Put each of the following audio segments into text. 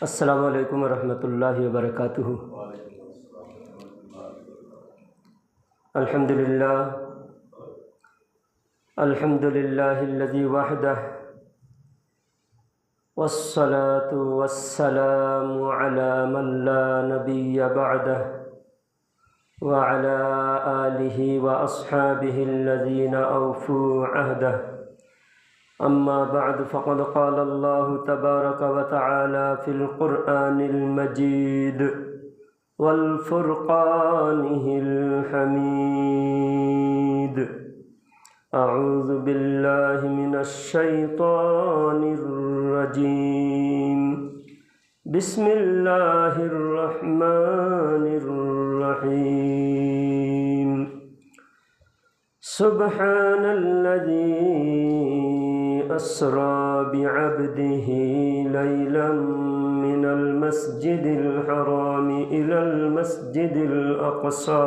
अस्सलामु अलैकुम वरहमतुल्लाहि वबरकातुहू। अल्हम्दुलिल्लाह अल्हम्दुलिल्लाहिल्लज़ी वहदह वस्सलातु वस्सलामु अला मन ला नबिय्य बअदह व अला आलिहि व अस्हाबिहिल्लज़ीना औफू अहदह। अम्मा बअद फ़क़द क़ाल अल्लाहु तबारक व तआला फ़िल क़ुरआनिल मजीद वल फ़ुरक़ानिहिल हमीद। अऊज़ु बिल्लाहि मिनश शैतानिर रजीम। बिस्मिल्लाहिर रहमानिर रहीम। सुब्हानल्लज़ी अस्रा बिअब्दिही लैलन मिनल मस्जिदिल हरामी इलल मस्जिदिल अक़सा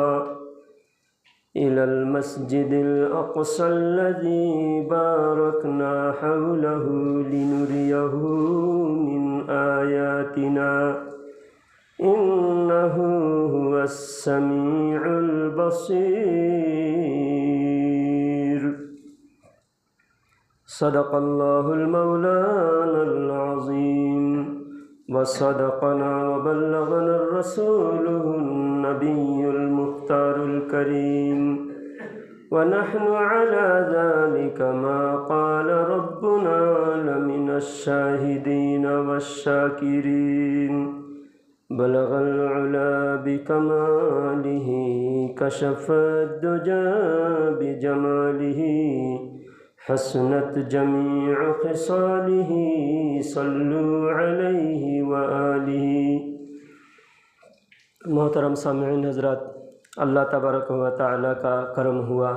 अल्लज़ी बारकना हौलहू लिनुरियहू मिन आयातिना इन्नहू हुवस समीउल बसीर। सदक़ल्लाहुल मौलानल अज़ीम व सदक़ना व बल्लगना रसूलुहुन नबियुल मुख्तारुल करीम व नहनु अला ज़ालिका मा क़ाल रब्बुना लमिनश शाहिदीन वश्शाकिरीन। बलगल उला बिकमालिही कशफ़द दुजा बिजमालिही हसनत जमीअ ख़िसालिही सल्लु अलैहि व आलिही। मोहतरम सामिईन हज़रात, अल्लाह तबारक व तआला का करम हुआ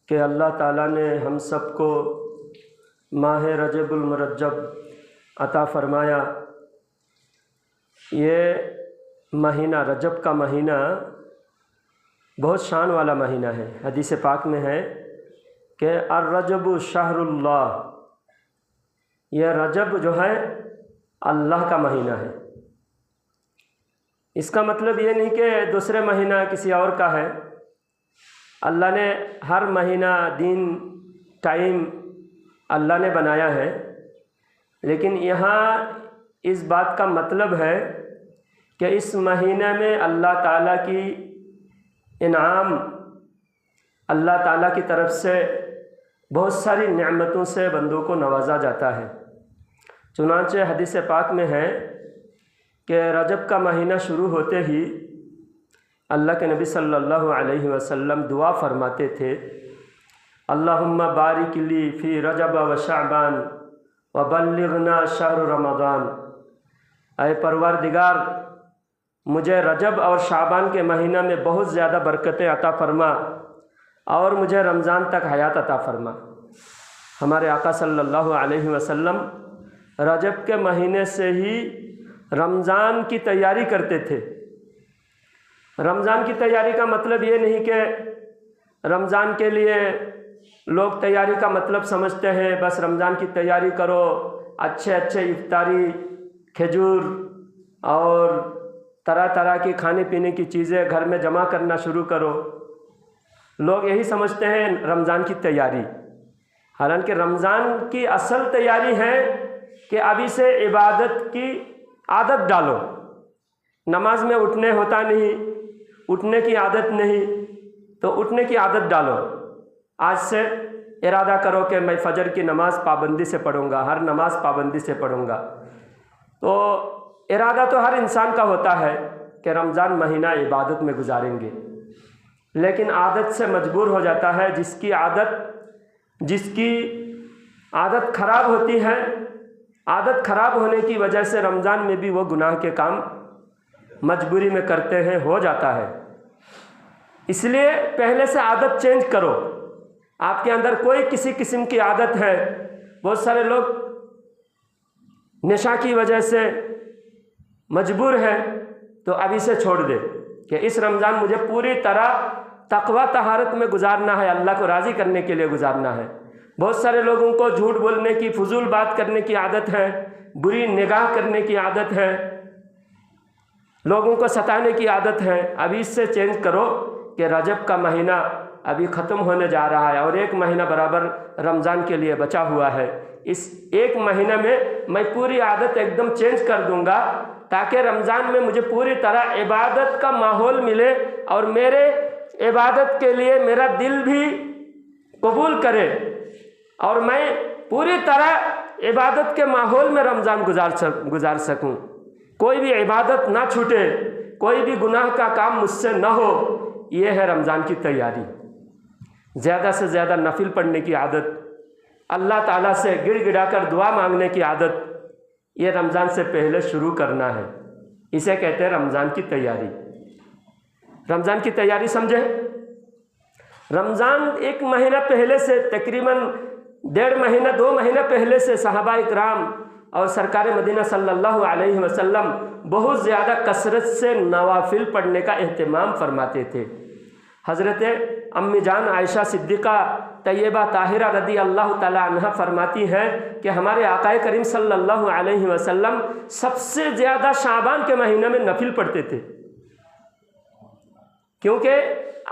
कि अल्लाह ताला ने हम सबको माह रजबुल मुरज्जब अता फ़रमाया। ये महीना, रजब का महीना बहुत शान वाला महीना है। हदीस पाक में है कि अर्रजबु शहरुल्लाह, यह रजब जो है अल्लाह का महीना है। इसका मतलब ये नहीं कि दूसरे महीना किसी और का है। अल्लाह ने हर महीना, दिन, टाइम अल्लाह ने बनाया है, लेकिन यहाँ इस बात का मतलब है कि इस महीने में अल्लाह ताला की इनाम, अल्लाह ताला की तरफ से बहुत सारी नेमतों से बंदों को नवाजा जाता है। चुनांचे हदीस पाक में है कि रजब का महीना शुरू होते ही अल्लाह के नबी सल्लल्लाहु अलैहि वसल्लम दुआ फरमाते थे, अल्लाहुम्मा बारिक ली फ़ी रजब व शाबान व बल्लिगना शहर रमज़ान। ऐ परवरदिगार, मुझे रजब और शाबान के महीना में बहुत ज़्यादा बरकतें अता फ़रमा और मुझे रमज़ान तक हयात अता फ़रमा। हमारे आका सल्लल्लाहु अलैहि वसल्लम रजब के महीने से ही रमज़ान की तैयारी करते थे। रमज़ान की तैयारी का मतलब ये नहीं कि रमज़ान के लिए लोग तैयारी का मतलब समझते हैं बस रमज़ान की तैयारी करो, अच्छे अच्छे इफ्तारी, खजूर और तरह तरह की खाने पीने की चीज़ें घर में जमा करना शुरू करो। लोग यही समझते हैं रमज़ान की तैयारी। हालांकि रमज़ान की असल तैयारी है कि अभी से इबादत की आदत डालो। नमाज में उठने होता नहीं, उठने की आदत नहीं, तो उठने की आदत डालो। आज से इरादा करो कि मैं फ़जर की नमाज़ पाबंदी से पढ़ूँगा, हर नमाज पाबंदी से पढ़ूँगा। तो इरादा तो हर इंसान का होता है कि रमज़ान महीना इबादत में गुजारेंगे, लेकिन आदत से मजबूर हो जाता है। जिसकी आदत ख़राब होती है, आदत ख़राब होने की वजह से रमज़ान में भी वो गुनाह के काम मजबूरी में करते हैं, हो जाता है। इसलिए पहले से आदत चेंज करो। आपके अंदर कोई किसी किस्म की आदत है, बहुत सारे लोग नशा की वजह से मजबूर है, तो अभी से छोड़ दे कि इस रमज़ान मुझे पूरी तरह तकवा तहारत में गुजारना है, अल्लाह को राज़ी करने के लिए गुजारना है। बहुत सारे लोगों को झूठ बोलने की, फजूल बात करने की आदत है, बुरी निगाह करने की आदत है, लोगों को सताने की आदत है। अभी इससे चेंज करो कि रजब का महीना अभी ख़त्म होने जा रहा है और 1 महीना बराबर रमज़ान के लिए बचा हुआ है। इस 1 महीने में मैं पूरी आदत एकदम चेंज कर दूंगा ताकि रमज़ान में मुझे पूरी तरह इबादत का माहौल मिले और मेरे इबादत के लिए मेरा दिल भी कबूल करे और मैं पूरी तरह इबादत के माहौल में रमज़ान गुजार सकूं। कोई भी इबादत ना छूटे, कोई भी गुनाह का काम मुझसे न हो। ये है रमज़ान की तैयारी। ज़्यादा से ज़्यादा नफिल पढ़ने की आदत, अल्लाह ताला से गिड़गिड़ाकर दुआ मांगने की आदत, ये रमज़ान से पहले शुरू करना है। इसे कहते हैं रमज़ान की तैयारी। रमज़ान की तैयारी समझे। रमज़ान 1 महीना पहले से, तकरीबन 1.5 महीना 2 महीना पहले से सहाबा इकराम और सरकार मदीना सल्लल्लाहु अलैहि वसल्लम बहुत ज़्यादा कसरत से नवाफिल पढ़ने का एहतमाम फरमाते थे। हज़रत अम्मी जान आयशा सिद्दीक़ा तैयबा ताहिरा रदी अल्लाह ताला अन्हा फरमाती हैं कि हमारे आकाए करीम सल्लल्लाहु अलैहि वसल्लम सबसे ज़्यादा शाबान के महीने में नफिल पढ़ते थे, क्योंकि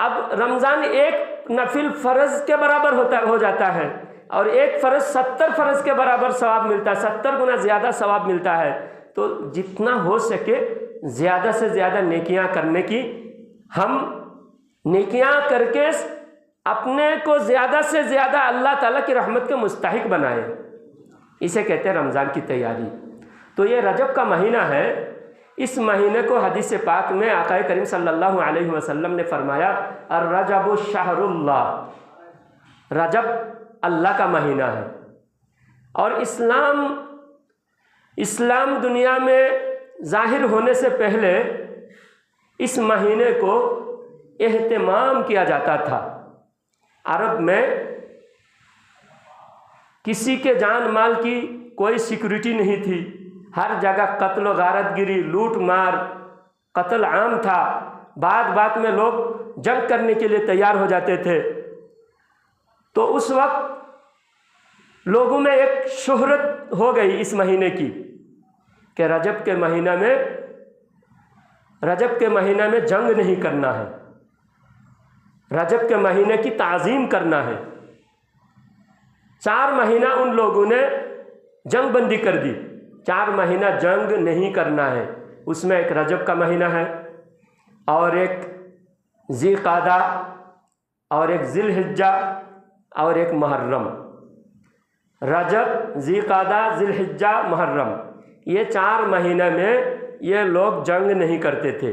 अब रमज़ान 1 नफिल फ़र्ज़ के बराबर हो जाता है और 1 फ़र्ज़ 70 फ़र्ज़ के बराबर सवाब मिलता है, 70 गुना ज़्यादा सवाब मिलता है। तो जितना हो सके ज़्यादा से ज़्यादा नेकियां करने की, हम नेकियां करके अपने को ज़्यादा से ज़्यादा अल्लाह ताला की रहमत के मुस्तहिक बनाए। इसे कहते हैं रमज़ान की तैयारी। तो ये रजब का महीना है। इस महीने को हदीस पाक में आकाए करीम सल्लल्लाहु अलैहि वसल्लम ने फरमाया, अर्रजबु शहरुल्लाह, रजब अल्लाह का महीना है। और इस्लाम दुनिया में ज़ाहिर होने से पहले इस महीने को एहतमाम किया जाता था। अरब में किसी के जान माल की कोई सिक्योरिटी नहीं थी, हर जगह कत्ल व गारतगिरी, लूट मार, कत्ल आम था। बात में लोग जंग करने के लिए तैयार हो जाते थे। तो उस वक्त लोगों में एक शोहरत हो गई इस महीने की कि रजब के महीना में जंग नहीं करना है, रजब के महीने की ताज़ीम करना है। 4 महीना उन लोगों ने जंग बंदी कर दी, 4 महीना जंग नहीं करना है। उसमें एक रजब का महीना है और एक ज़िलक़ादा और एक ज़िलहिज्जा और एक मुहर्रम। रजब, ज़िलक़ादा, ज़िलहिज्जा, मुहर्रम, ये 4 महीने में ये लोग जंग नहीं करते थे।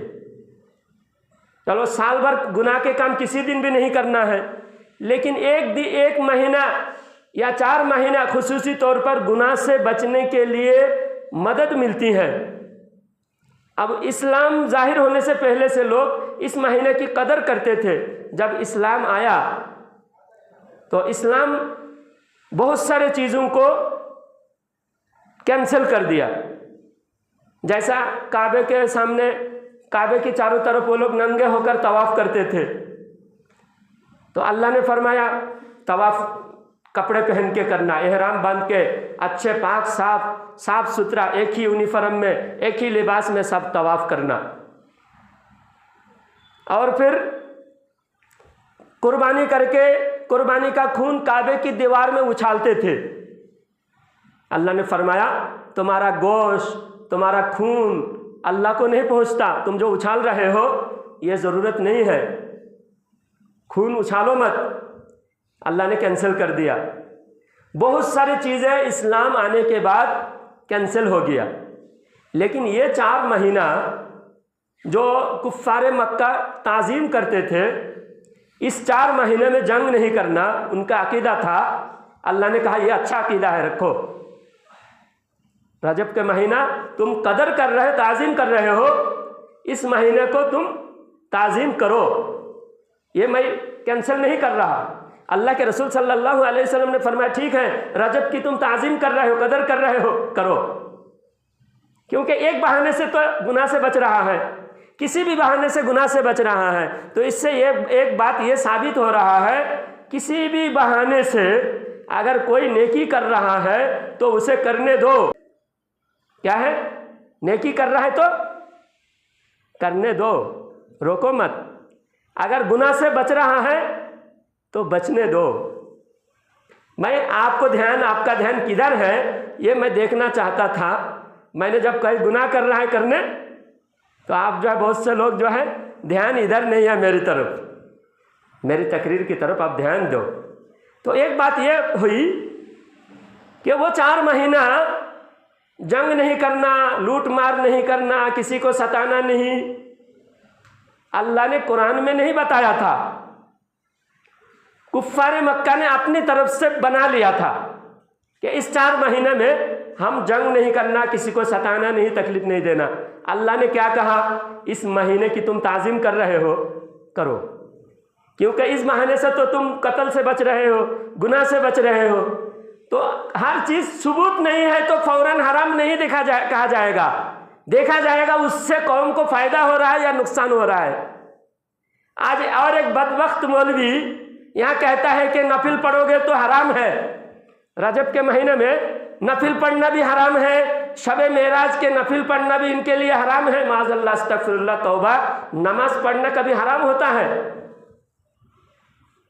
चलो साल भर गुनाह के काम किसी दिन भी नहीं करना है, लेकिन एक महीना या 4 महीना खुसूसी तौर पर गुनाह से बचने के लिए मदद मिलती है। अब इस्लाम ज़ाहिर होने से पहले से लोग इस महीने की कदर करते थे। जब इस्लाम आया तो इस्लाम बहुत सारे चीज़ों को कैंसिल कर दिया। जैसा काबे के सामने, काबे की चारों तरफ वो लोग नंगे होकर तवाफ़ करते थे, तो अल्लाह ने फरमाया तवाफ़ कपड़े पहन के करना, एहराम बांध के अच्छे पाक साफ सुथरा एक ही यूनिफॉर्म में, एक ही लिबास में सब तवाफ़ करना। और फिर कुर्बानी करके कुर्बानी का खून काबे की दीवार में उछालते थे। अल्लाह ने फरमाया तुम्हारा गोश्त, तुम्हारा खून अल्लाह को नहीं पहुँचता, तुम जो उछाल रहे हो ये ज़रूरत नहीं है, खून उछालो मत। अल्लाह ने कैंसिल कर दिया। बहुत सारी चीज़ें इस्लाम आने के बाद कैंसिल हो गया। लेकिन ये 4 महीना जो कुफ़ारे मक्का ताज़ीम करते थे, इस 4 महीने में जंग नहीं करना उनका अकीदा था। अल्लाह ने कहा यह अच्छा अकीदा है, रखो। रजब के महीना तुम कदर कर रहे हो, ताज़ीम कर रहे हो, इस महीने को तुम ताज़ीम करो, ये मैं कैंसिल नहीं कर रहा। अल्लाह के रसूल सल्लल्लाहु अलैहि वसल्लम ने फरमाया ठीक है, रजब की तुम ताज़ीम कर रहे हो, कदर कर रहे हो, करो। क्योंकि एक बहाने से तो गुनाह से बच रहा है, किसी भी बहाने से गुनाह से बच रहा है। तो इससे ये एक बात ये साबित हो रहा है, किसी भी बहाने से अगर कोई नेकी कर रहा है तो उसे करने दो। क्या है? नेकी कर रहा है तो करने दो, रोको मत। अगर गुनाह से बच रहा है तो बचने दो। मैं आपका ध्यान किधर है ये मैं देखना चाहता था। मैंने जब कहीं गुनाह कर रहा है करने, तो आप जो है बहुत से लोग जो है ध्यान इधर नहीं है मेरी तरफ, मेरी तकरीर की तरफ आप ध्यान दो। तो एक बात ये हुई कि वो 4 महीना जंग नहीं करना, लूट मार नहीं करना, किसी को सताना नहीं, अल्लाह ने कुरान में नहीं बताया था, कुफ्फार मक्का ने अपनी तरफ से बना लिया था कि इस 4 महीने में हम जंग नहीं करना, किसी को सताना नहीं, तकलीफ नहीं देना। अल्लाह ने क्या कहा? इस महीने की तुम ताज़ीम कर रहे हो, करो, क्योंकि इस महीने से तो तुम कत्ल से बच रहे हो, गुनाह से बच रहे हो। तो हर चीज़ सबूत नहीं है तो फौरन हराम नहीं कहा जाएगा, देखा जाएगा उससे कौम को फ़ायदा हो रहा है या नुकसान हो रहा है। आज और एक बदबख्त मौलवी यहाँ कहता है कि नफिल पढ़ोगे तो हराम है, रजब के महीने में नफिल पढ़ना भी हराम है, शब मेराज के नफिल पढ़ना भी इनके लिए हराम है। माज़अल्लाह, अस्तगफिरुल्लाह, तौबा। नमाज पढ़ना कभी हराम होता है?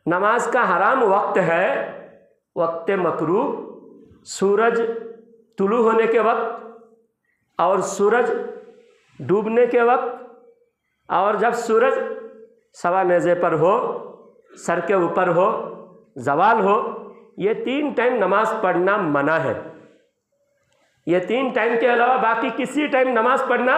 नमाज का हराम वक्त है वक्त मकरूह, सूरज तुलू होने के वक्त और सूरज डूबने के वक्त, और जब सूरज सवा नेज़े पर हो, सर के ऊपर हो, जवाल हो, ये 3 टाइम नमाज पढ़ना मना है। ये 3 टाइम के अलावा बाकी किसी टाइम नमाज पढ़ना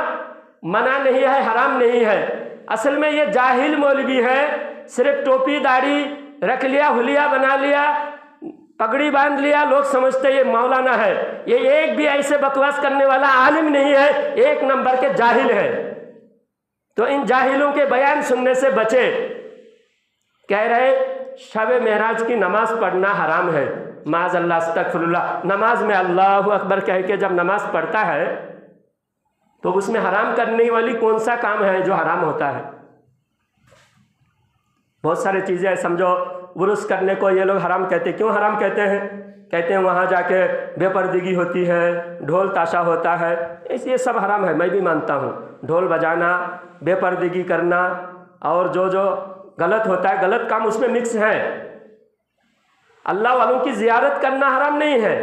मना नहीं है, हराम नहीं है। असल में ये जाहिल मौलवी है, सिर्फ टोपी दाढ़ी रख लिया, हुलिया बना लिया, पगड़ी बांध लिया, लोग समझते ये मौलाना है। ये एक भी ऐसे बकवास करने वाला आलिम नहीं है, 1 नंबर के जाहिल है। तो इन जाहिलों के बयान सुनने से बचे। कह रहे शब मेराज की नमाज पढ़ना हराम है। माज़अल्लाह, अस्तगफिरुल्लाह। नमाज में अल्लाहु अकबर कह के जब नमाज पढ़ता है तो उसमें हराम करने वाली कौन सा काम है जो हराम होता है? बहुत सारी चीज़ें, समझो उर्स करने को ये लोग हराम कहते। क्यों हराम कहते हैं? कहते हैं वहाँ जाके बेपर्दगी होती है, ढोल ताशा होता है, ये सब हराम है। मैं भी मानता हूँ, ढोल बजाना, बेपर्दगी करना और जो जो गलत होता है, गलत काम उसमें मिक्स है। अल्लाह वालों की ज़ियारत करना हराम नहीं है,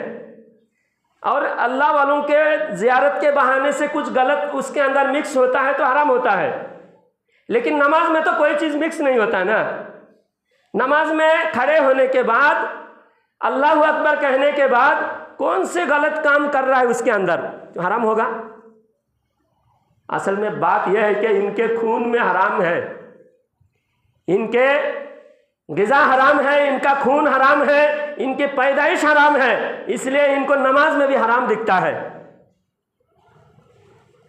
और अल्लाह वालों के ज़ियारत के बहाने से कुछ गलत उसके अंदर मिक्स होता है तो हराम होता है। लेकिन नमाज में तो कोई चीज़ मिक्स नहीं होता ना। नमाज में खड़े होने के बाद, अल्लाहु अकबर कहने के बाद कौन से गलत काम कर रहा है उसके अंदर, तो हराम होगा। असल में बात यह है कि इनके खून में हराम है, इनके ग़िज़ा हराम है, इनका खून हराम है, इनकी पैदाइश हराम है, इसलिए इनको नमाज में भी हराम दिखता है।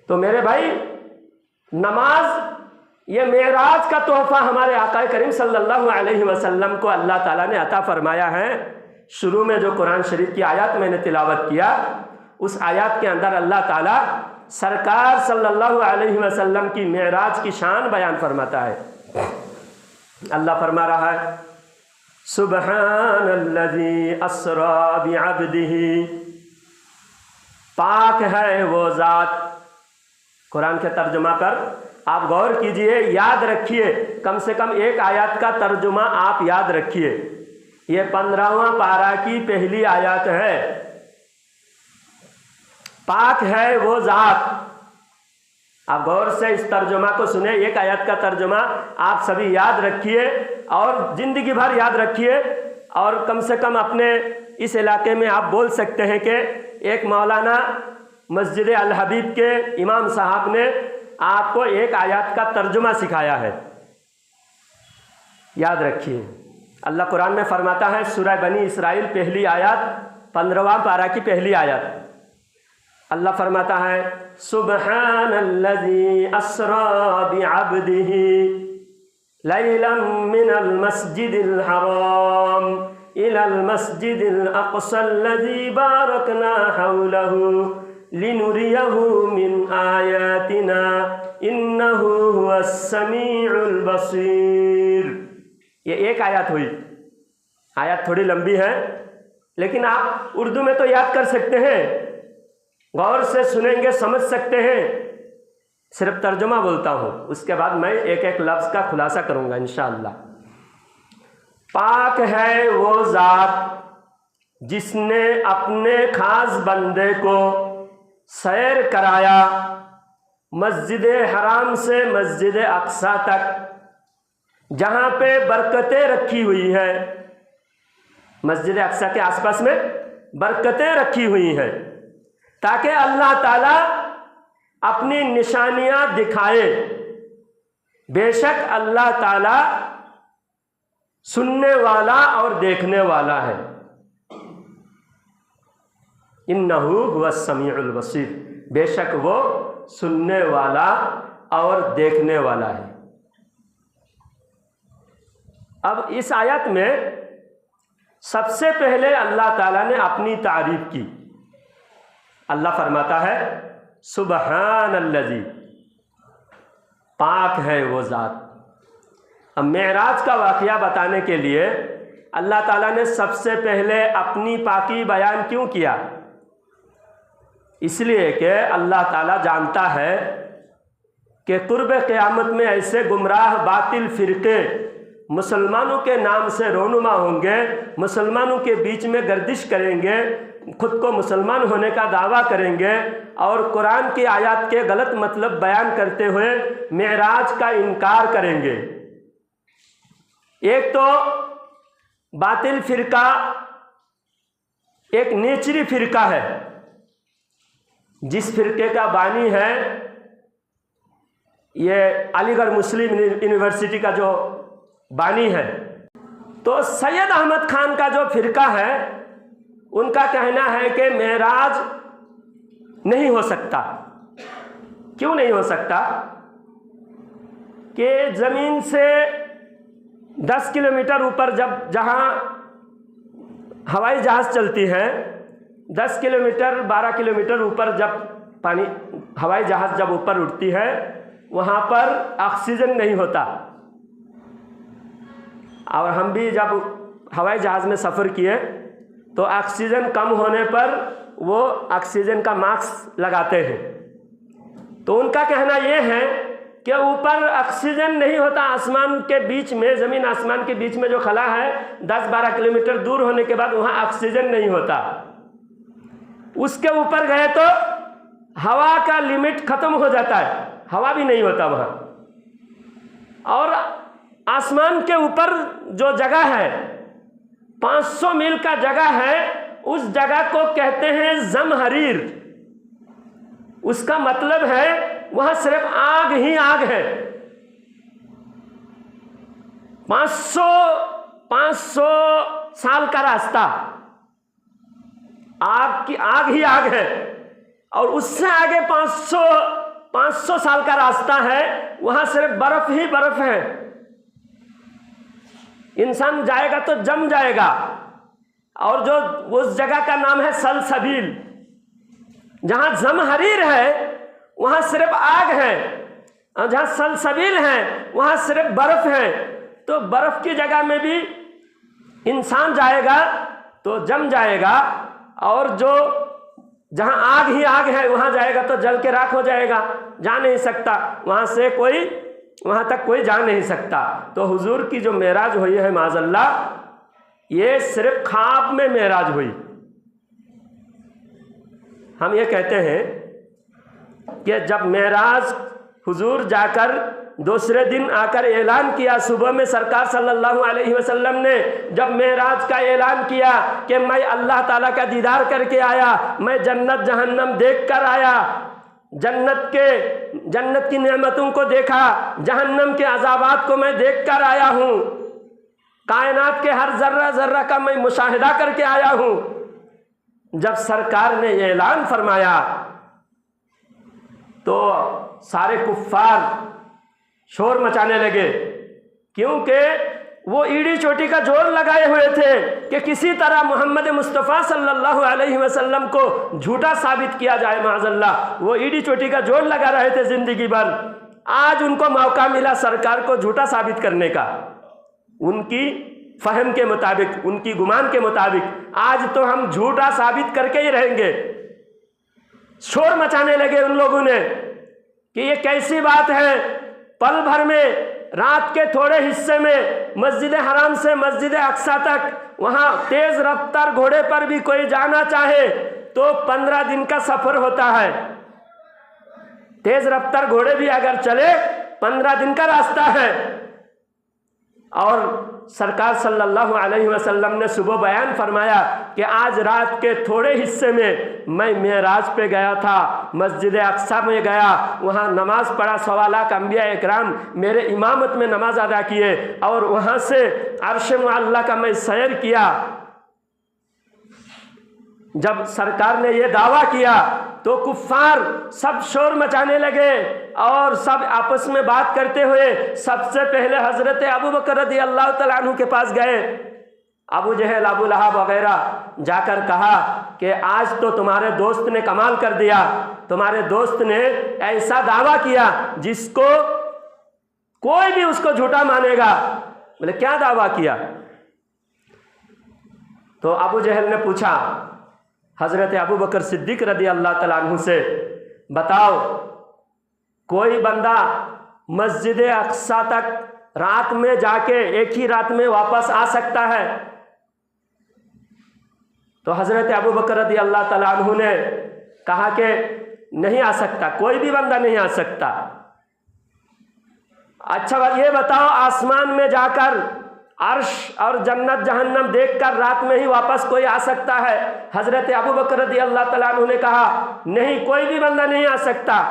तो मेरे भाई, नमाज ये मेराज का तोहफ़ा हमारे आका करीम सल्लल्लाहु अलैहि वसल्लम को अल्लाह ताला ने अता फरमाया है। शुरू में जो कुरान शरीफ की आयत मैंने तिलावत किया, उस आयत के अंदर अल्लाह ताला सरकार सल्लल्लाहु अलैहि वसल्लम की मेराज की शान बयान फरमाता है। अल्लाह फरमा रहा है, सुब्हानल्लज़ी अस्रा बिअब्दिही, पाक है वो ज़ात। कुरान के तर्जुमा पर आप गौर कीजिए, याद रखिए, कम से कम एक आयत का तर्जुमा आप याद रखिए। ये 15वां पारा की पहली आयत है। पाक है वो ज़ात। आप गौर से इस तर्जुमा को सुने, एक आयत का तर्जुमा आप सभी याद रखिए और ज़िंदगी भर याद रखिए। और कम से कम अपने इस इलाके में आप बोल सकते हैं कि एक मौलाना मस्जिद अल हबीब के इमाम साहब ने आपको एक आयत का तर्जुमा सिखाया है, याद रखिए। अल्लाह कुरान में फरमाता है, सूरह बनी इसराइल पहली आयत, 15वां पारा की पहली आयत, अल्लाह फरमाता है, सुब्हानल्लज़ी अस्रा बिअब्दिही लैलन मिनल मस्जिदिल हराम इलल मस्जिदिल अक़सल्लज़ी बारकना हौलहू लिनुरियहू मिन आयातिना इन्नहू हुवस समीउल बसीर। ये एक आयत हुई। आयत थोड़ी लंबी है, लेकिन आप उर्दू में तो याद कर सकते हैं, गौर से सुनेंगे, समझ सकते हैं। सिर्फ तर्जुमा बोलता हूँ, उसके बाद मैं एक एक लफ्ज़ का खुलासा करूँगा इंशाअल्लाह। पाक है वो ज़ात जिसने अपने खास बंदे को सैर कराया मस्जिद हराम से मस्जिद अक्सा तक, जहाँ पे बरकतें रखी हुई है। मस्जिद अक्सा के आसपास में बरकतें रखी हुई हैं ताकि अल्लाह ताला अपनी निशानियाँ दिखाए। बेशक अल्लाह ताला सुनने वाला और देखने वाला है। इन्नहु हुवस समीउल बसीर, बेशक वो सुनने वाला और देखने वाला है। अब इस आयत में सबसे पहले अल्लाह ताला ने अपनी तारीफ की। अल्लाह फरमाता है सुबहानल्लज़ी, पाक है वो ज़ात। अब मेराज का वाक़या बताने के लिए अल्लाह ताला ने सबसे पहले अपनी पाकी बयान क्यों किया? इसलिए कि अल्लाह ताला जानता है कि कुर्ब क़यामत में ऐसे गुमराह बातिल फ़िरक़े मुसलमानों के नाम से रोनुमा होंगे, मुसलमानों के बीच में गर्दिश करेंगे, खुद को मुसलमान होने का दावा करेंगे और कुरान की आयत के गलत मतलब बयान करते हुए मेराज का इनकार करेंगे। एक तो बातिल फ़िरका एक नेचरी फ़िरका है, जिस फ़िरके का बानी है ये अलीगढ़ मुस्लिम यूनिवर्सिटी का जो बानी है। तो सैयद अहमद खान का जो फ़िरका है उनका कहना है कि मेराज नहीं हो सकता। क्यों नहीं हो सकता? कि ज़मीन से 10 किलोमीटर ऊपर जहाँ हवाई जहाज़ चलती है, 10 किलोमीटर 12 किलोमीटर ऊपर जब पानी हवाई जहाज़ जब ऊपर उड़ती है वहाँ पर ऑक्सीजन नहीं होता। और हम भी जब हवाई जहाज़ में सफ़र किए तो ऑक्सीजन कम होने पर वो ऑक्सीजन का मास्क लगाते हैं। तो उनका कहना ये है कि ऊपर ऑक्सीजन नहीं होता, आसमान के बीच में, ज़मीन आसमान के बीच में जो खला है 10-12 किलोमीटर दूर होने के बाद वहाँ ऑक्सीजन नहीं होता। उसके ऊपर गए तो हवा का लिमिट ख़त्म हो जाता है, हवा भी नहीं होता वहाँ। और आसमान के ऊपर जो जगह है 500 मील का जगह है, उस जगह को कहते हैं ज़महरीर। उसका मतलब है वहाँ सिर्फ आग ही आग है। 500 साल का रास्ता, आग की आग ही आग है। और उससे आगे 500 साल का रास्ता है, वहाँ सिर्फ बर्फ ही बर्फ है। इंसान जाएगा तो जम जाएगा। और जो उस जगह का नाम है सलसबील, जहाँ ज़महरीर है वहाँ सिर्फ आग है, और जहाँ सलसबील है वहाँ सिर्फ बर्फ है। तो बर्फ की जगह में भी इंसान जाएगा तो जम जाएगा, और जो जहाँ आग ही आग है वहाँ जाएगा तो जल के राख हो जाएगा, जा नहीं सकता वहाँ तक कोई जा नहीं सकता। तो हुजूर की जो मेराज हुई है माज़अल्लाह, ये सिर्फ ख्वाब में मेराज हुई। हम ये कहते हैं कि जब मेराज हुजूर जाकर दूसरे दिन आकर ऐलान किया, सुबह में सरकार सल्लल्लाहु अलैहि वसल्लम ने जब मेराज का ऐलान किया कि मैं अल्लाह ताला का दीदार करके आया, मैं जन्नत जहन्नम देख कर आया, जन्नत की नेमतों को देखा, जहन्नम के अज़ाबात को मैं देख कर आया हूँ, कायनात के हर जर्रा जर्रा का मैं मुशाहिदा करके आया हूँ। जब सरकार ने ऐलान फरमाया तो सारे कुफ्फार शोर मचाने लगे, क्योंकि वो ईड़ी चोटी का जोर लगाए हुए थे कि किसी तरह मोहम्मद मुस्तफ़ा सल्लल्लाहु अलैहि वसल्लम को झूठा साबित किया जाए माज़अल्लाह। वो ईड़ी चोटी का जोर लगा रहे थे ज़िंदगी भर। आज उनको मौका मिला सरकार को झूठा साबित करने का। उनकी फहम के मुताबिक, उनकी गुमान के मुताबिक। आज तो हम झूठा साबित करके ही रहेंगे। शोर मचाने लगे उन लोगों ने कि ये कैसी बात है, पल भर में रात के थोड़े हिस्से में मस्जिद हराम से मस्जिद अक्सा तक वहाँ तेज रफ्तार घोड़े पर भी कोई जाना चाहे तो 15 दिन का सफर होता है। तेज रफ्तार घोड़े भी अगर चले 15 दिन का रास्ता है। और सरकार सल्लल्लाहु अलैहि वसल्लम ने सुबह बयान फरमाया कि आज रात के थोड़े हिस्से में मैं मेराज पे गया था, मस्जिद अक्सा में गया, वहाँ नमाज पढ़ा, 1.25 लाख अंबिया इकराम मेरे इमामत में नमाज अदा किए और वहाँ से अर्श मुअल्ला का मैं सैर किया। जब सरकार ने यह दावा किया तो कुफ्फार सब शोर मचाने लगे और सब आपस में बात करते हुए सबसे पहले हजरत अबू बकर रज़ी अल्लाह तआला अन्हु के पास गए। अबू जहल, अबू लहब वगैरह जाकर कहा कि आज तो तुम्हारे दोस्त ने कमाल कर दिया, तुम्हारे दोस्त ने ऐसा दावा किया जिसको कोई भी उसको झूठा मानेगा। बोले क्या दावा किया? तो अबू जहल ने पूछा हजरत अबू बकर सिद्दीक रज़ी अल्लाह तआला अन्हु से, बताओ कोई बंदा मस्जिद अक्सा तक रात में जाके एक ही रात में वापस आ सकता है? तो हजरत अबू बकर रज़ी अल्लाह तआला अन्हु ने कहा कि नहीं आ सकता, कोई भी बंदा नहीं आ सकता। अच्छा ये बताओ आसमान में जाकर अर्श और जन्नत जहन्नम देखकर रात में ही वापस कोई आ सकता है? हजरत अबू बकर रज़ी अल्लाह तआला अन्हु ने कहा नहीं, कोई भी बंदा नहीं आ सकता।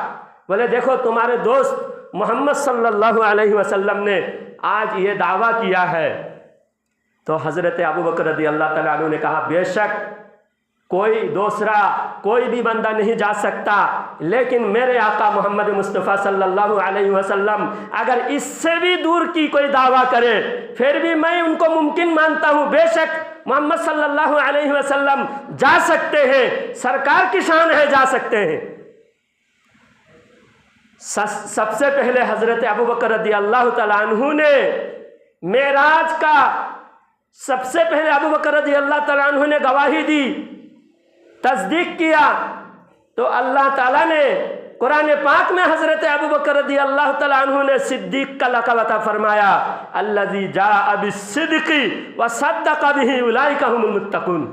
बोले देखो तुम्हारे दोस्त मोहम्मद सल्लल्लाहु अलैहि वसल्लम ने आज ये दावा किया है। तो हजरत अबू बकर रज़ी अल्लाह तआला अन्हु ने कहा बेशक कोई दूसरा कोई भी बंदा नहीं जा सकता, लेकिन मेरे आका मोहम्मद मुस्तफ़ा सल्लल्लाहु अलैहि वसल्लम अगर इससे भी दूर की कोई दावा करे फिर भी मैं उनको मुमकिन मानता हूँ। बेशक मोहम्मद सल्लल्लाहु अलैहि वसल्लम जा सकते हैं, सरकार की शान है, जा सकते हैं। सबसे पहले हजरत अबू बकर रज़ी अल्लाह तआला अन्हु ने मेराज का सबसे पहले अबू बकर रज़ी अल्लाह तआला अन्हु ने गवाही दी, तस्दीक किया। तो अल्लाह ताला ने कुरान पाक में हजरत अबू बकर रज़ी अल्लाह तआला अन्हु ने सिद्दीक का लक़ब अता फरमाया, अल्लज़ी जाअ बिस्सिद्क़ि व सद्दक़ बिही उलाइका हुमुल मुत्तक़ून।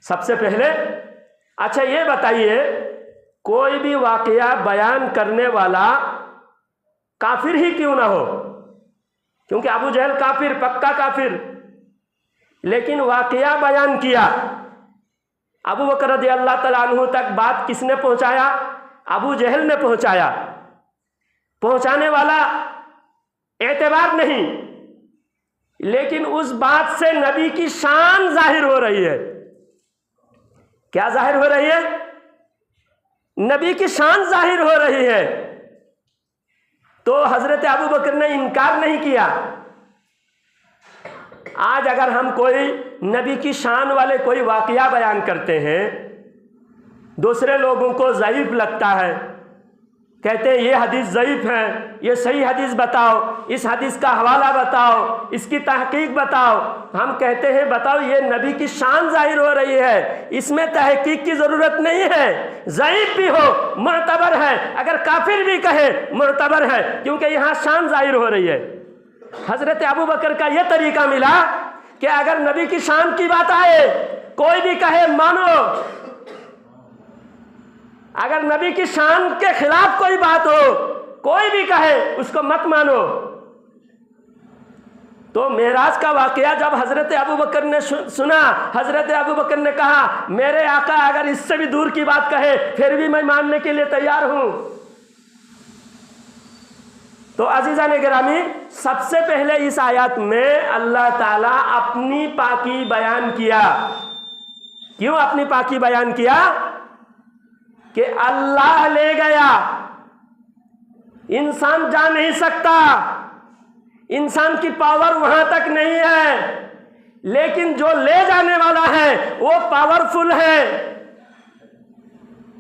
सबसे पहले अच्छा ये बताइए, कोई भी वाक़या बयान करने वाला काफिर ही क्यों ना हो, क्योंकि अबू जहल काफिर, पक्का काफिर, लेकिन वाक़या बयान किया। अबू बकर रज़ी अल्लाह तआला अन्हु तक बात किसने पहुंचाया? अबू जहल ने पहुंचाया। पहुंचाने वाला एतबार नहीं, लेकिन उस बात से नबी की शान जाहिर हो रही है। क्या जाहिर हो रही है? नबी की शान जाहिर हो रही है। तो हजरत अबू बकर ने इनकार नहीं किया। आज अगर हम कोई नबी की शान वाले कोई वाक़या बयान करते हैं, दूसरे लोगों को ज़ईफ़ लगता है, कहते हैं ये हदीस ज़ईफ़ है, ये सही हदीस बताओ, इस हदीस का हवाला बताओ, इसकी तहकीक बताओ। हम कहते हैं बताओ ये नबी की शान जाहिर हो रही है, इसमें तहकीक की ज़रूरत नहीं है। ज़ईफ़ भी हो मुअतबर है, अगर काफिर भी कहे मुअतबर है, क्योंकि यहाँ शान जाहिर हो रही है। हजरत अबू बकर का यह तरीका मिला कि अगर नबी की शान की बात आए, कोई भी कहे मानो, अगर नबी की शान के खिलाफ कोई बात हो, कोई भी कहे उसको मत मानो। तो मेराज का वाकया जब हजरत अबू बकर ने सुना, हजरत अबू बकर ने कहा मेरे आका अगर इससे भी दूर की बात कहे फिर भी मैं मानने के लिए तैयार हूं। तो अजीज़ान गिरामी, सबसे पहले इस आयत में अल्लाह ताला अपनी पाकी बयान किया। क्यों अपनी पाकी बयान किया? कि अल्लाह ले गया, इंसान जा नहीं सकता, इंसान की पावर वहां तक नहीं है, लेकिन जो ले जाने वाला है वो पावरफुल है,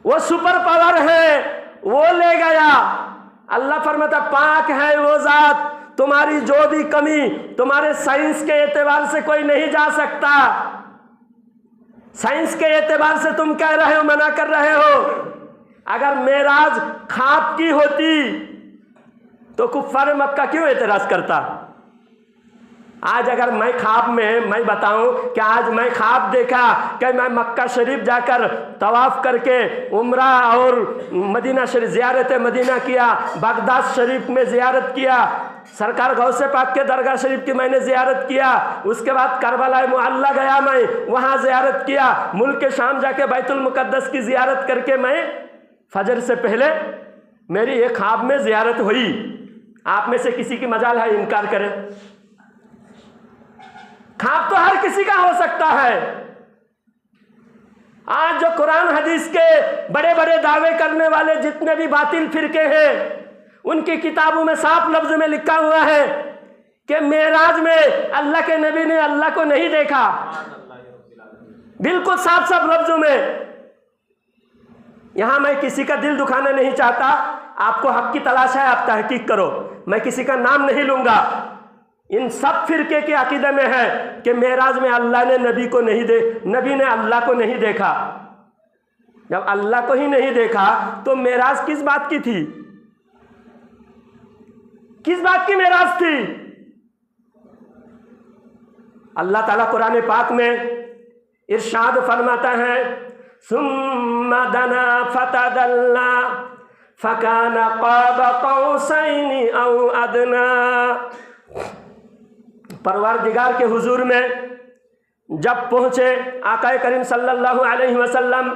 वो सुपर पावर है, वो ले गया। अल्लाह फरमाता पाक है वो ज़ात तुम्हारी जो भी कमी तुम्हारे साइंस के एतबार से कोई नहीं जा सकता। साइंस के एतबार से तुम कह रहे हो, मना कर रहे हो। अगर मेराज ख्वाब की होती तो कुफ्फार मक्का क्यों एतराज करता? आज अगर मैं ख्वाब में मैं बताऊं कि आज मैं ख्वाब देखा कि मैं मक्का शरीफ जाकर तवाफ़ करके उम्रा और मदीना शरीफ ज़ियारत मदीना किया, बगदाद शरीफ में ज़ियारत किया, सरकार गौसे पाक के दरगाह शरीफ की मैंने ज़ियारत किया, उसके बाद करबला मुअल्ला गया, मैं वहाँ ज़ियारत किया, मुल्क शाम जाके बैतुल मुक़द्दस की ज़ियारत करके मैं फजर से पहले मेरी एक ख्वाब में ज़ियारत हुई। आप में से किसी की मजाल है इनकार करे? ख्वाब तो हर किसी का हो सकता है। आज जो कुरान हदीस के बड़े बड़े दावे करने वाले जितने भी बातिल फिरके हैं, उनकी किताबों में साफ लफ्ज में लिखा हुआ है कि मेराज में अल्लाह के नबी ने अल्लाह को नहीं देखा। बिल्कुल साफ साफ लफ्जों में। यहां मैं किसी का दिल दुखाना नहीं चाहता, आपको हक की तलाश है, आप तहकीक करो, मैं किसी का नाम नहीं लूंगा। इन सब फिरके के अकीदे में है कि मेराज में अल्लाह ने नबी को नहीं नबी ने अल्लाह को नहीं देखा। जब अल्लाह को ही नहीं देखा तो मेराज किस बात की थी? किस बात की मेराज थी? अल्लाह ताला कुरान पाक में इरशाद फरमाता है, सुम्मा दना फतदल्ला फकाना क़ाब क़ौसैनि औ अदना। परवरदिगार के हुजूर में जब पहुँचे आका करीम सल्लल्लाहु अलैहि वसल्लम,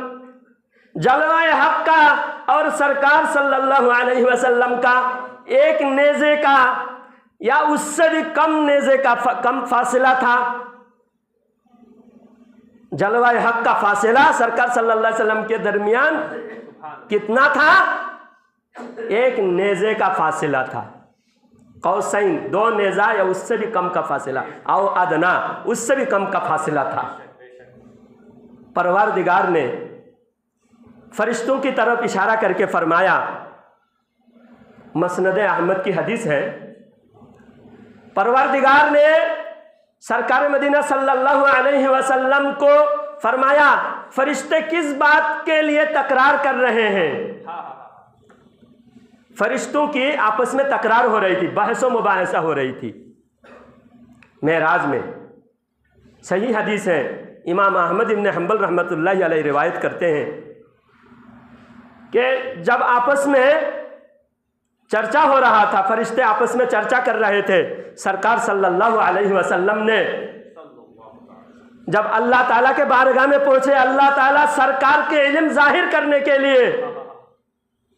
जलवाए हक का और सरकार सल्लल्लाहु अलैहि वसल्लम का एक नेज़े का या उससे भी कम नेज़े का कम फासिला था। जलवाए हक का फासिला सरकार सल्लल्लाहु अलैहि वसल्लम के दरमियान कितना था? एक नेज़े का फासिला था। कौसैन, 2 नेज़ा या उससे भी कम का फासिला, आओ अदना, उससे भी कम का फासिला था। परवरदिगार ने फरिश्तों की तरफ इशारा करके फरमाया, मसनद अहमद की हदीस है, परवरदिगार ने सरकार मदीना सल्लल्लाहु अलैहि वसल्लम को फरमाया, फरिश्ते किस बात के लिए तकरार कर रहे हैं? फरिश्तों की आपस में तकरार हो रही थी, बहस व मुबाहसा हो रही थी मेराज में। सही हदीस है, इमाम अहमद इब्न हंबल रहमतुल्लाहि अलैहि रिवायत करते हैं कि जब आपस में चर्चा हो रहा था, फरिश्ते आपस में चर्चा कर रहे थे, सरकार सल्लल्लाहु अलैहि वसल्लम ने जब अल्लाह ताला के बारगाह में पहुंचे, अल्लाह ताला सरकार के इल्म जाहिर करने के लिए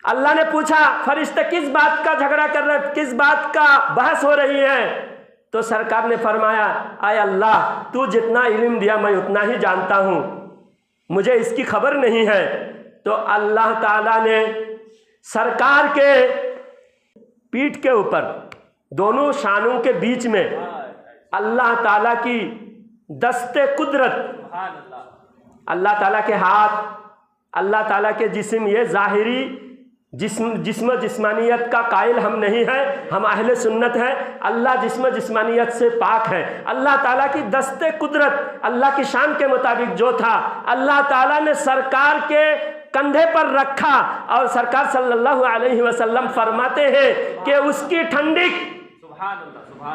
अल्लाह ने पूछा, फरिश्ते किस बात का झगड़ा कर रहे, किस बात का बहस हो रही है? तो सरकार ने फरमाया, आय अल्लाह, तू जितना इल्म दिया मैं उतना ही जानता हूँ, मुझे इसकी खबर नहीं है। तो अल्लाह ताला ने सरकार के पीठ के ऊपर दोनों शानों के बीच में अल्लाह ताला की दस्ते कुदरत, अल्लाह ताला के हाथ, अल्लाह ताला के जिस्म, ये ज़ाहिरी जिस्मानियत का कायल हम नहीं हैं, हम अहले सुन्नत हैं। अल्लाह जिस्मानियत से पाक है। अल्लाह ताला की दस्ते कुदरत, अल्लाह की शान के मुताबिक जो था, अल्लाह ताला ने सरकार के कंधे पर रखा और सरकार सल्लल्लाहु अलैहि वसल्लम फरमाते हैं कि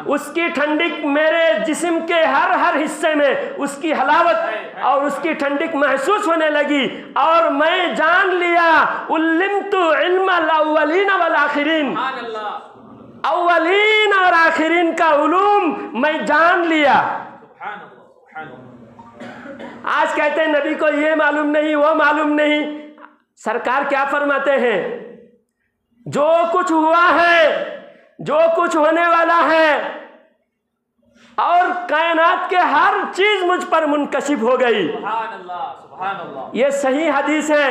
उसकी ठंडिक मेरे जिस्म के हर हिस्से में उसकी हलावत और उसकी ठंडिक महसूस होने लगी और मैं जान लिया, उल्लिमतु इल्मल अव्वलीन वल आखिरीन, अव्वलीन और आखिरीन का उलूम मैं जान लिया। आज कहते हैं नबी को ये मालूम नहीं, वो मालूम नहीं। सरकार क्या फरमाते हैं? जो कुछ हुआ है, जो कुछ होने वाला है और कायनात के हर चीज मुझ पर मुनकशिफ हो गई। ये सही हदीस है,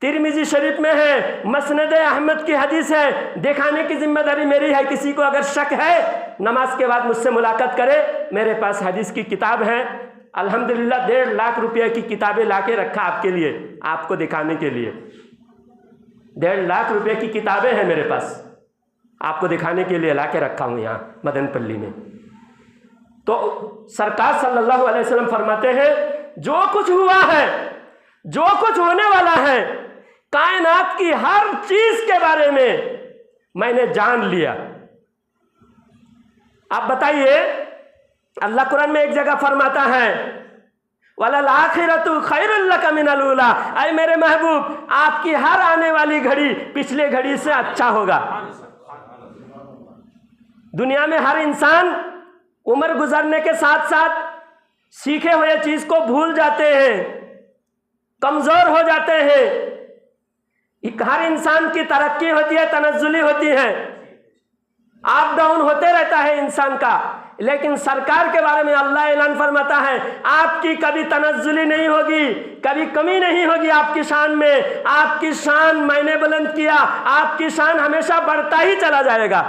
तिरमिजी शरीफ में है, मसनद अहमद की हदीस है। दिखाने की जिम्मेदारी मेरी है। किसी को अगर शक है, नमाज के बाद मुझसे मुलाकात करे, मेरे पास हदीस की किताब है। अल्हम्दुलिल्लाह 1.5 लाख रुपये की किताबें लाके रखा आपके लिए, आपको दिखाने के लिए। 1.5 लाख रुपये की किताबें हैं मेरे पास। आपको दिखाने के लिए ला के रखा हूँ यहाँ मदनपल्ली में। तो सरकार सल्लल्लाहु अलैहि वसल्लम फरमाते हैं, जो कुछ हुआ है, जो कुछ होने वाला है, कायनात की हर चीज के बारे में मैंने जान लिया। आप बताइए, अल्लाह कुरान में एक जगह फरमाता है, वलल आखिरतु खैरुल लका मिनल ऊला, ऐ मेरे महबूब आपकी हर आने वाली घड़ी पिछले घड़ी से अच्छा होगा। दुनिया में हर इंसान उम्र गुजरने के साथ साथ सीखे हुए चीज को भूल जाते हैं, कमजोर हो जाते हैं। हर इंसान की तरक्की होती है, तनज़्ज़ुली होती है, अप डाउन होते रहता है इंसान का। लेकिन सरकार के बारे में अल्लाह ऐलान फरमाता है, आपकी कभी तनज़्ज़ुली नहीं होगी, कभी कमी नहीं होगी आपकी शान में। आपकी शान मैंने बुलंद किया, आपकी शान हमेशा बढ़ता ही चला जाएगा।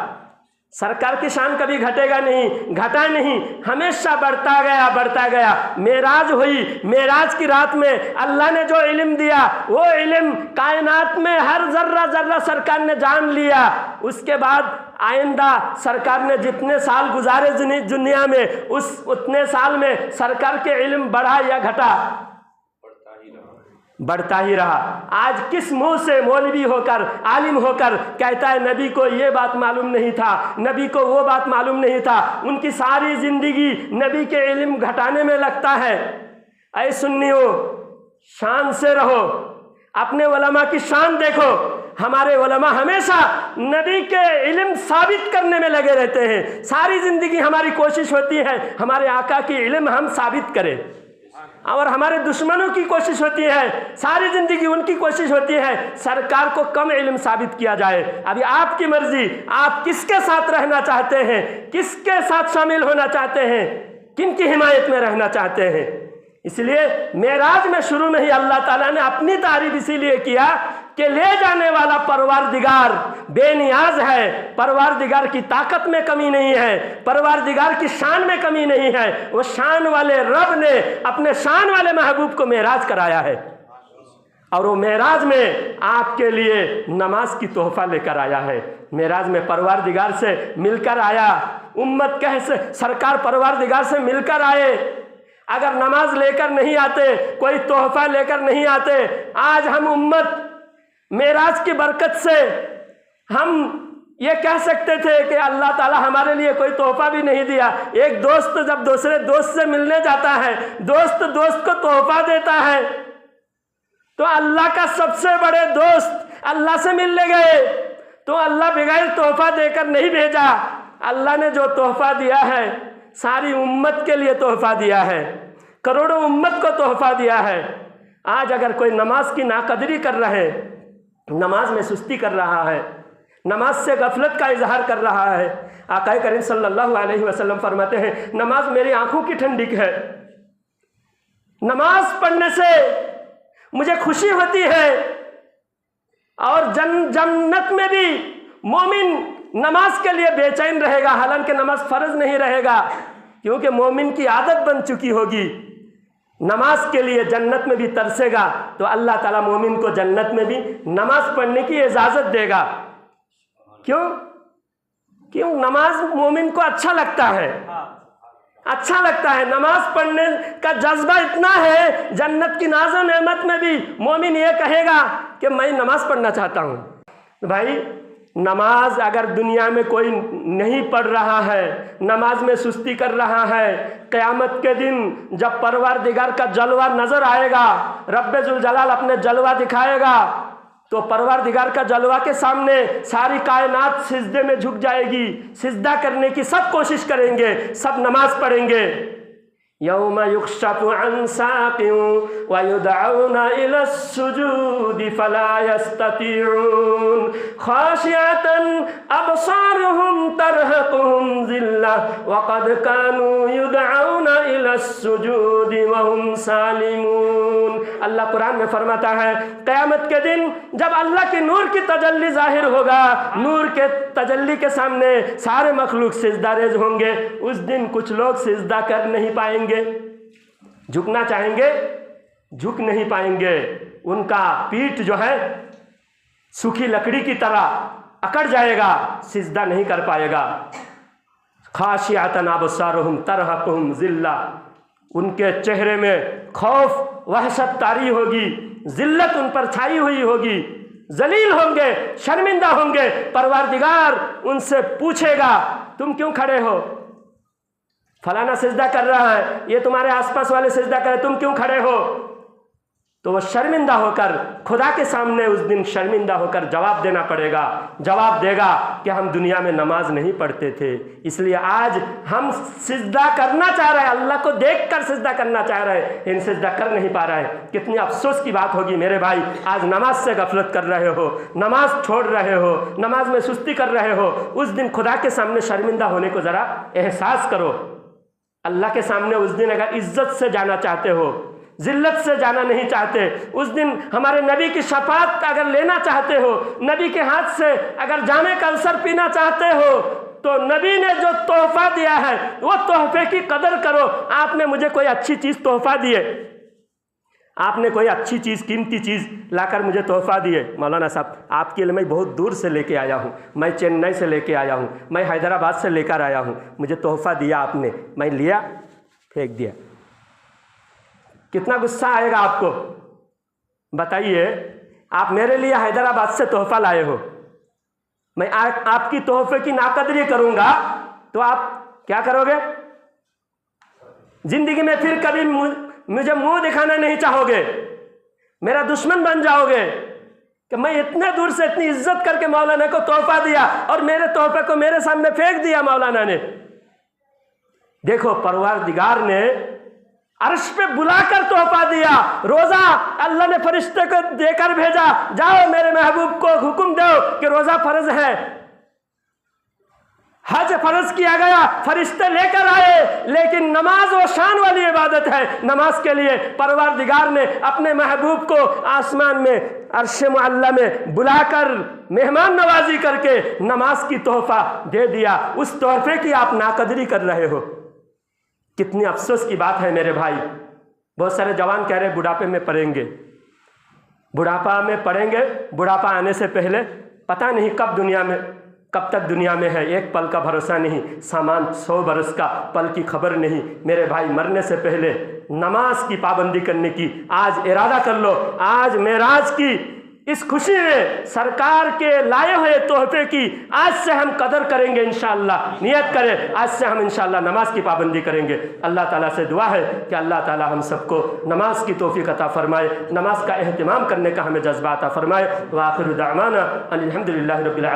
सरकार की शान कभी घटेगा नहीं, घटा नहीं, हमेशा बढ़ता गया, बढ़ता गया। मेराज हुई, मेराज की रात में अल्लाह ने जो इल्म दिया, वो इल्म कायनात में हर जर्रा जर्रा सरकार ने जान लिया। उसके बाद आइंदा सरकार ने जितने साल गुजारे दुनिया में, उतने साल में सरकार के इल्म बढ़ा या घटा? बढ़ता ही रहा। आज किस मुंह से मौलवी होकर, आलिम होकर कहता है नबी को ये बात मालूम नहीं था, नबी को वो बात मालूम नहीं था। उनकी सारी जिंदगी नबी के इल्म घटाने में लगता है। ऐ सुन्नियों, शान से रहो, अपने उलमा की शान देखो। हमारे उलमा हमेशा नबी के इल्म साबित करने में लगे रहते हैं। सारी जिंदगी हमारी कोशिश होती है हमारे आका की इल्म हम साबित करें, और हमारे दुश्मनों की कोशिश होती है, सारी जिंदगी उनकी कोशिश होती है सरकार को कम इल्म साबित किया जाए। अभी आपकी मर्जी, आप किसके साथ रहना चाहते हैं, किसके साथ शामिल होना चाहते हैं, किन की हिमायत में रहना चाहते हैं। इसलिए मेराज में शुरू में ही अल्लाह ताला ने अपनी तारीफ इसीलिए किया कि ले जाने वाला परवारदिगार बेनियाज है, परवारदिगार की ताकत में कमी नहीं है, परवारदिगार की शान में कमी नहीं है। वो शान वाले रब ने अपने शान वाले महबूब को मेराज कराया है, और वो मेराज में आपके लिए नमाज की तोहफा लेकर आया है। मेराज में परवारदिगार से मिलकर आया। उम्मत कह से सरकार परवारदिगार से मिलकर आए। अगर नमाज लेकर नहीं आते, कोई तोहफा लेकर नहीं आते, आज हम उम्मत मेराज की बरकत से हम ये कह सकते थे कि अल्लाह ताला हमारे लिए कोई तोहफा भी नहीं दिया। एक दोस्त जब दूसरे दोस्त से मिलने जाता है, दोस्त दोस्त को तोहफा देता है, तो अल्लाह का सबसे बड़े दोस्त अल्लाह से मिलने गए तो अल्लाह बगैर तोहफा देकर नहीं भेजा। अल्लाह ने जो तोहफा दिया है सारी उम्मत के लिए तोहफा दिया है, करोड़ों उम्मत को तोहफा दिया है। आज अगर कोई नमाज की नाकदरी कर रहे, नमाज में सुस्ती कर रहा है, नमाज से गफलत का इजहार कर रहा है, आका करीम सल्लल्लाहु अलैहि वसल्लम फरमाते हैं नमाज मेरी आंखों की ठंडक है, नमाज पढ़ने से मुझे खुशी होती है। और जन्नत में भी मोमिन नमाज के लिए बेचैन रहेगा, हालांकि नमाज फर्ज नहीं रहेगा, क्योंकि मोमिन की आदत बन चुकी होगी। नमाज के लिए जन्नत में भी तरसेगा तो अल्लाह ताला मोमिन को जन्नत में भी नमाज पढ़ने की इजाजत देगा। क्यों नमाज मोमिन को अच्छा लगता है, अच्छा लगता है। नमाज पढ़ने का जज्बा इतना है, जन्नत की नाज़ो नेमत में भी मोमिन ये कहेगा कि मैं नमाज पढ़ना चाहता हूँ। भाई नमाज अगर दुनिया में कोई नहीं पढ़ रहा है, नमाज में सुस्ती कर रहा है, क़यामत के दिन जब परवारदिगार का जलवा नजर आएगा, रब्बे जुल जलाल अपने जलवा दिखाएगा, तो परवारदिगार का जलवा के सामने सारी कायनात सिजदे में झुक जाएगी। सिजदा करने की सब कोशिश करेंगे, सब नमाज पढ़ेंगे। यौम युक्शफु अन साक़िन व युदअउना इला सुजूदि फला यस्ततीऊन खाशिअतन अबसारुहुम तरहकुहुम ज़िल्ला व क़द कानू युदअउना इला सुजूदि व हुम सालिमून। अल्लाह कुरान में फरमाता है क़यामत के दिन जब अल्लाह के नूर की तजल्ली ज़ाहिर होगा, नूर के तजल्ली के सामने सारे मखलूक सिजदा रेज़ होंगे। उस दिन कुछ लोग सिजदा कर नहीं पाएंगे, झुकना चाहेंगे झुक नहीं पाएंगे। उनका पीठ जो है सूखी लकड़ी की तरह अकड़ जाएगा, सिजदा नहीं कर पाएगा। खाशियातन अबसारुहुम तरहकुहुम ज़िल्ला, उनके चेहरे में खौफ वहशत तारी होगी, ज़िल्लत उन पर छाई हुई होगी, जलील होंगे, शर्मिंदा होंगे। परवरदिगार उनसे पूछेगा तुम क्यों खड़े हो, फलाना सिजदा कर रहा है, ये तुम्हारे आसपास वाले सिजदा कर रहे, तुम क्यों खड़े हो। तो वह शर्मिंदा होकर खुदा के सामने उस दिन शर्मिंदा होकर जवाब देना पड़ेगा। जवाब देगा कि हम दुनिया में नमाज नहीं पढ़ते थे, इसलिए आज हम सिजदा करना चाह रहे हैं, अल्लाह को देखकर सिजदा करना चाह रहे हैं, इन सिजदा कर नहीं पा रहे हैं। कितनी अफसोस की बात होगी मेरे भाई, आज नमाज से गफलत कर रहे हो, नमाज छोड़ रहे हो, नमाज में सुस्ती कर रहे हो। उस दिन खुदा के सामने शर्मिंदा होने को ज़रा एहसास करो। अल्लाह के सामने उस दिन अगर इज्जत से जाना चाहते हो, जिल्लत से जाना नहीं चाहते, उस दिन हमारे नबी की शफाअत अगर लेना चाहते हो, नबी के हाथ से अगर जामे कौसर पीना चाहते हो, तो नबी ने जो तोहफा दिया है वो तोहफे की कदर करो। आपने मुझे कोई अच्छी चीज़ तोहफा दिए, आपने कोई अच्छी चीज़, कीमती चीज़ लाकर मुझे तोहफा दिए, मौलाना साहब आपके लिए मैं बहुत दूर से लेके आया हूँ, मैं चेन्नई से लेके आया हूँ, मैं हैदराबाद से लेकर आया हूँ, मुझे तोहफा दिया आपने, मैं लिया फेंक दिया, कितना गुस्सा आएगा आपको। बताइए, आप मेरे लिए हैदराबाद से तोहफा लाए हो, मैं आपकी तोहफे की नाकदरी करूंगा तो आप क्या करोगे, जिंदगी में फिर कभी मुझे मुंह दिखाना नहीं चाहोगे, मेरा दुश्मन बन जाओगे कि मैं इतने दूर से इतनी इज्जत करके मौलाना को तोहफा दिया और मेरे तोहफे को मेरे सामने फेंक दिया मौलाना ने। देखो, परवरदिगार ने अर्श पे बुलाकर तोहफा दिया। रोज़ा अल्लाह ने फरिश्ते को देकर भेजा, जाओ मेरे महबूब को हुक्म दो कि रोज़ा फर्ज है, हज फर्ज किया गया, फरिश्ते लेकर आए। लेकिन नमाज वो शान वाली इबादत है, नमाज के लिए परवरदिगार ने अपने महबूब को आसमान में अर्श मुअल्ला में बुलाकर मेहमान नवाजी करके नमाज की तोहफा दे दिया। उस तोहफे की आप नाकदरी कर रहे हो। कितनी अफसोस की बात है मेरे भाई। बहुत सारे जवान कह रहे बुढ़ापे में पड़ेंगे, बुढ़ापा में पड़ेंगे, बुढ़ापा आने से पहले पता नहीं कब तक दुनिया में है, एक पल का भरोसा नहीं, सामान 100 बरस का, पल की खबर नहीं। मेरे भाई, मरने से पहले नमाज की पाबंदी करने की आज इरादा कर लो। आज मेराज की इस खुशी में सरकार के लाए हुए तोहफे की आज से हम कदर करेंगे इंशाअल्लाह। नियत करें, आज से हम इंशाअल्लाह नमाज की पाबंदी करेंगे। अल्लाह ताला से दुआ है कि अल्लाह ताला हम सबको नमाज की तौफीक अता फरमाए, नमाज का एहतिमाम करने का हमें जज्बा अता फरमाए। व आखिरु दावाना अनिल हम्दुलिल्लाहि रब्बिल आलमीन।